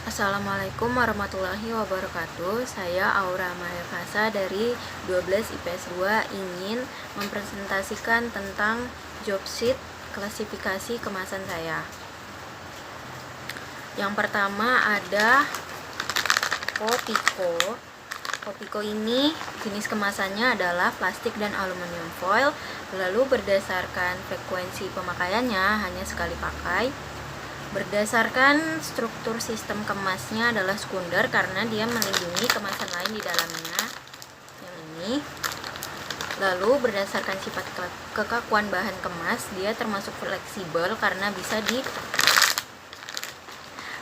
Assalamualaikum warahmatullahi wabarakatuh. Saya Aura Mahefasa dari 12 IPS 2 ingin mempresentasikan tentang job sheet klasifikasi kemasan saya. Yang pertama ada Kopiko. Kopiko ini jenis kemasannya adalah plastik dan aluminium foil. Lalu berdasarkan frekuensi pemakaiannya hanya sekali pakai. Berdasarkan struktur sistem kemasnya adalah sekunder karena dia melindungi kemasan lain di dalamnya, yang ini. Lalu berdasarkan sifat kekakuan bahan kemas, dia termasuk fleksibel karena bisa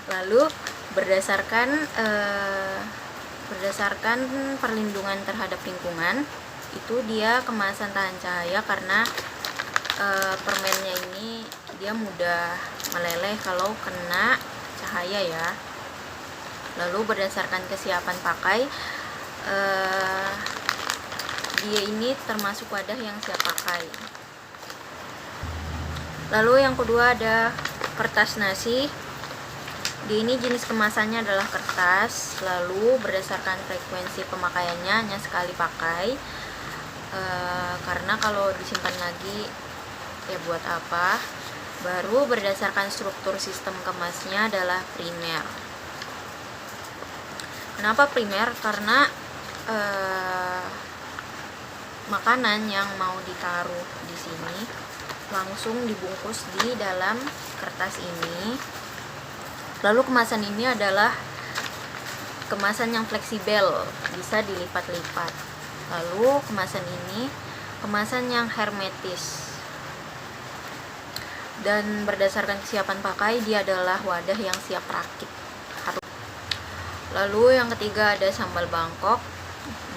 lalu berdasarkan perlindungan terhadap lingkungan, itu dia kemasan tahan cahaya karena permennya ini dia mudah meleleh kalau kena cahaya ya. Lalu berdasarkan kesiapan pakai, dia ini termasuk wadah yang siap pakai. Lalu yang kedua ada kertas nasi. Di ini jenis kemasannya adalah kertas. Lalu berdasarkan frekuensi pemakaiannya hanya sekali pakai, karena kalau disimpan lagi ya buat apa. Baru berdasarkan struktur sistem kemasnya adalah primer. Kenapa primer? Karena makanan yang mau ditaruh di sini langsung dibungkus di dalam kertas ini. Lalu kemasan ini adalah kemasan yang fleksibel, bisa dilipat-lipat. Lalu kemasan ini kemasan yang hermetis. Dan berdasarkan kesiapan pakai, dia adalah wadah yang siap rakit. Lalu yang ketiga ada sambal Bangkok.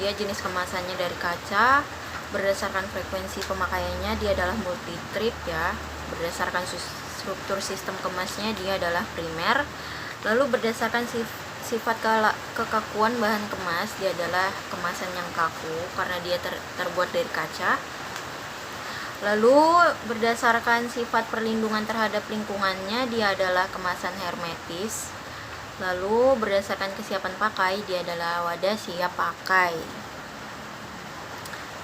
Dia jenis kemasannya dari kaca. Berdasarkan frekuensi pemakaiannya dia adalah multi trip ya. Berdasarkan struktur sistem kemasnya dia adalah primer. Lalu berdasarkan sifat kekakuan bahan kemas, dia adalah kemasan yang kaku karena dia terbuat dari kaca. Lalu berdasarkan sifat perlindungan terhadap lingkungannya, dia adalah kemasan hermetis. Lalu berdasarkan kesiapan pakai, dia adalah wadah siap pakai.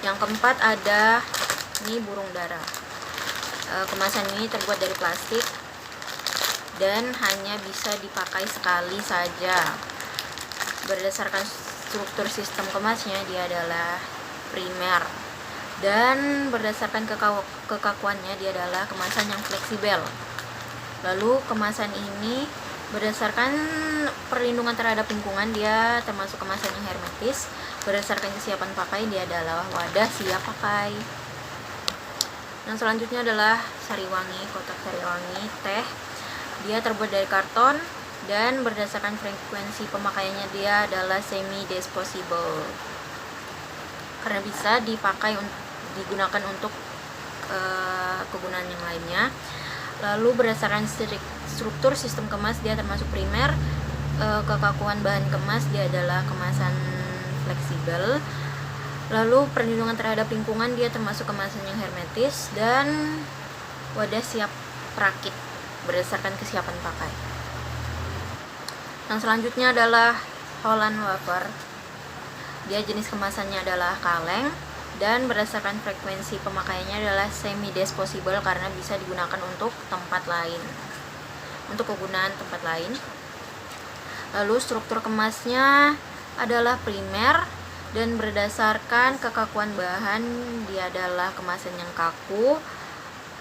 Yang keempat ada ini burung dara. Kemasan ini terbuat dari plastik dan hanya bisa dipakai sekali saja. Berdasarkan struktur sistem kemasnya, dia adalah primer. Dan berdasarkan kekakuannya dia adalah kemasan yang fleksibel. Lalu kemasan ini berdasarkan perlindungan terhadap lingkungan, dia termasuk kemasan yang hermetis. Berdasarkan kesiapan pakai, dia adalah wadah siap pakai. Yang selanjutnya adalah sariwangi, kotak sariwangi teh. Dia terbuat dari karton dan berdasarkan frekuensi pemakaiannya dia adalah semi disposable karena bisa digunakan untuk kegunaan yang lainnya. Lalu berdasarkan struktur sistem kemas, dia termasuk primer. Kekakuan bahan kemas, dia adalah kemasan fleksibel. Lalu perlindungan terhadap lingkungan, dia termasuk kemasan yang hermetis. Dan wadah siap rakit berdasarkan kesiapan pakai. Yang selanjutnya adalah Holland wafer. Dia jenis kemasannya adalah kaleng dan berdasarkan frekuensi pemakaiannya adalah semi disposable karena bisa digunakan untuk kegunaan tempat lain. Lalu struktur kemasnya adalah primer dan berdasarkan kekakuan bahan, dia adalah kemasan yang kaku.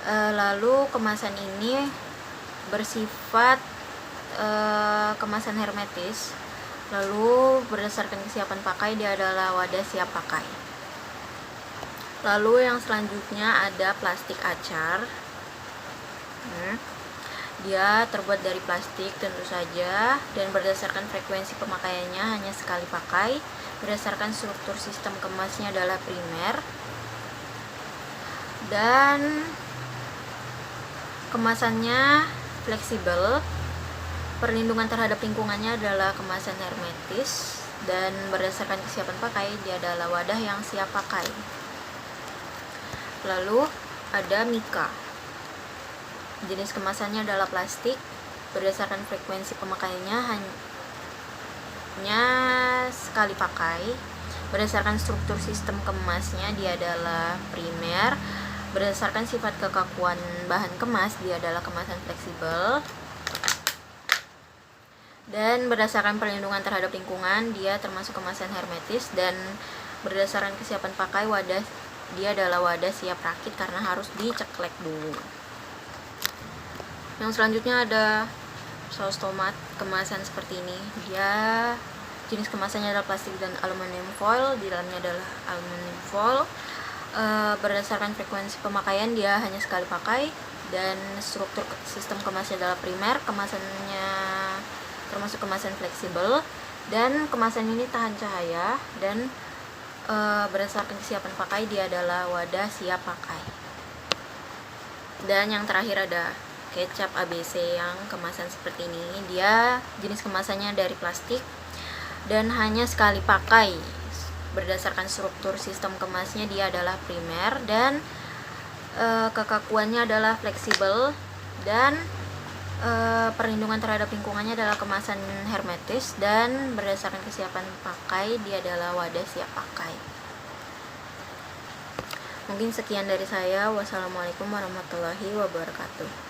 Lalu kemasan ini bersifat kemasan hermetis. Lalu berdasarkan kesiapan pakai, dia adalah wadah siap pakai. Lalu yang selanjutnya ada plastik acar. Dia terbuat dari plastik tentu saja dan berdasarkan frekuensi pemakaiannya hanya sekali pakai. Berdasarkan struktur sistem kemasnya adalah primer dan kemasannya fleksibel. Perlindungan terhadap lingkungannya adalah kemasan hermetis dan berdasarkan kesiapan pakai, dia adalah wadah yang siap pakai. Lalu ada Mika. Jenis kemasannya adalah plastik. Berdasarkan frekuensi pemakaiannya bentuknya sekali pakai. Berdasarkan struktur sistem kemasnya, dia adalah primer. Berdasarkan sifat kekakuan bahan kemas, dia adalah kemasan fleksibel. Dan berdasarkan perlindungan terhadap lingkungan, dia termasuk kemasan hermetis. Dan berdasarkan kesiapan pakai, wadah dia adalah wadah siap rakit karena harus diceklek dulu. Yang selanjutnya ada saus tomat kemasan seperti ini. Dia jenis kemasannya adalah plastik dan aluminium foil. Di dalamnya adalah aluminium foil. Berdasarkan frekuensi pemakaian, dia hanya sekali pakai. Dan struktur sistem kemasnya adalah primer. Kemasannya termasuk kemasan fleksibel. Dan kemasan ini tahan cahaya. Dan berdasarkan kesiapan pakai, dia adalah wadah siap pakai. Dan yang terakhir ada kecap ABC yang kemasan seperti ini. Dia jenis kemasannya dari plastik dan hanya sekali pakai. Berdasarkan struktur sistem kemasnya, dia adalah primer dan kekakuannya adalah fleksibel dan perlindungan terhadap lingkungannya adalah kemasan hermetis dan berdasarkan kesiapan pakai, dia adalah wadah siap pakai. Mungkin sekian dari saya. Wassalamualaikum warahmatullahi wabarakatuh.